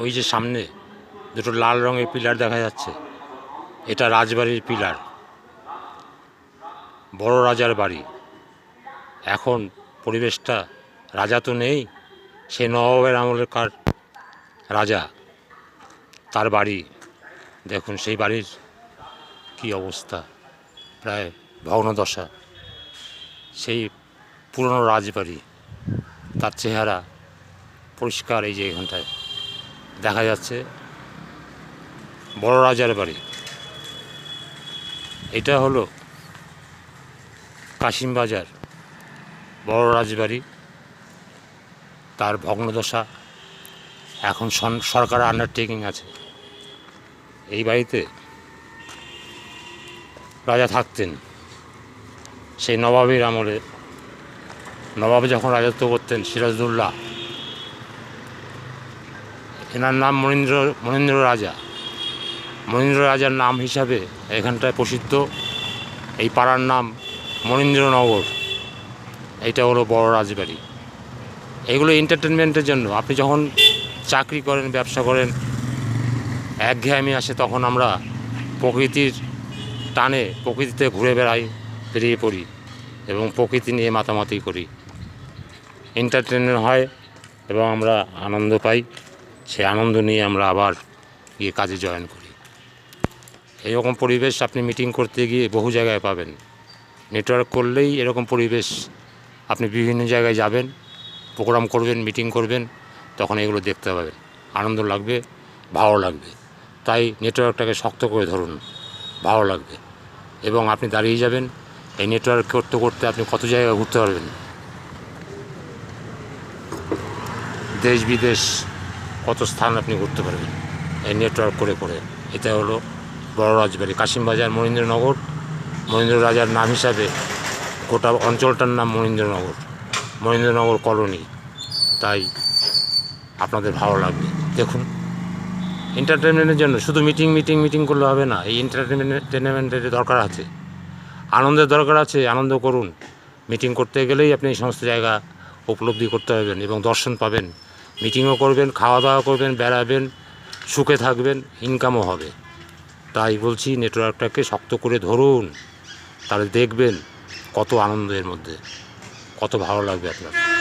ওই যে সামনে দুটো লাল রঙের পিলার দেখা যাচ্ছে, এটা রাজবাড়ির পিলার, বড় রাজার বাড়ি। এখন পরিবেশটা, রাজা তো নেই, সে নবাবের আমলের রাজা, তার বাড়ি দেখুন। সেই বাড়ির কি অবস্থা, প্রায় ভগ্নদশা। সেই পুরনো রাজবাড়ি, তার চেহারা পরিষ্কার এই যে এখানটায় দেখা যাচ্ছে, বড় রাজার বাড়ি। এটা হলো কাশিমবাজার বড় রাজবাড়ি, তার ভগ্নদশা। এখন সরকার আন্ডারটেকিং আছে। এই বাড়িতে রাজা থাকতেন সেই নবাবের আমলে। নবাব যখন রাজত্ব করতেন, সিরাজদৌল্লা, এনার নাম মনীন্দ্র রাজা। মনীন্দ্র রাজার নাম হিসাবে এখানটায় প্রসিদ্ধ এই পাড়ার নাম মনীন্দ্রনগর। এইটা হলো বড় রাজবাড়ি। এগুলো এন্টারটেনমেন্টের জন্য। আপনি যখন চাকরি করেন, ব্যবসা করেন, একঘেয়েমি আসে, তখন আমরা প্রকৃতির টানে প্রকৃতিতে ঘুরে বেরিয়ে পড়ি এবং প্রকৃতি নিয়ে মাতামাতি করি। এন্টারটেনমেন্ট হয় এবং আমরা আনন্দ পাই। সেই আনন্দ নিয়ে আমরা আবার গিয়ে কাজে জয়েন করি। এরকম পরিবেশ আপনি মিটিং করতে গিয়ে বহু জায়গায় পাবেন। নেটওয়ার্ক করলেই এরকম পরিবেশ, আপনি বিভিন্ন জায়গায় যাবেন, প্রোগ্রাম করবেন, মিটিং করবেন, তখন এগুলো দেখতে পাবেন, আনন্দ লাগবে, ভালো লাগবে। তাই নেটওয়ার্কটাকে শক্ত করে ধরুন, ভালো লাগবে। এবং আপনি দাঁড়িয়ে যাবেন, এই নেটওয়ার্ক করতে করতে আপনি কত জায়গায় ঘুরতে পারবেন, দেশ বিদেশ কত স্থান আপনি ঘুরতে পারবেন এই নেটওয়ার্ক করে করে। এটা হলো বড় রাজবাড়ি, কাশিমবাজার, মনীন্দ্রনগর। মনীন্দ্র রাজার নাম হিসাবে গোটা অঞ্চলটার নাম মনীন্দ্রনগর কলোনি। তাই আপনাদের ভালো লাগবে। দেখুন, এন্টারটেনমেন্টের জন্য শুধু মিটিং করলে হবে না। এই এন্টারটেনমেন্টের দরকার আছে, আনন্দের দরকার আছে। আনন্দ করুন। মিটিং করতে গেলেই আপনি এই সমস্ত জায়গা উপলব্ধি করতে পারবেন এবং দর্শন পাবেন। মিটিংও করবেন, খাওয়া দাওয়া করবেন, বেড়াবেন, সুখে থাকবেন, ইনকামও হবে। তাই বলছি, নেটওয়ার্কটাকে শক্ত করে ধরুন, তাহলে দেখবেন কত আনন্দ এর মধ্যে, কত ভালো লাগবে আপনার।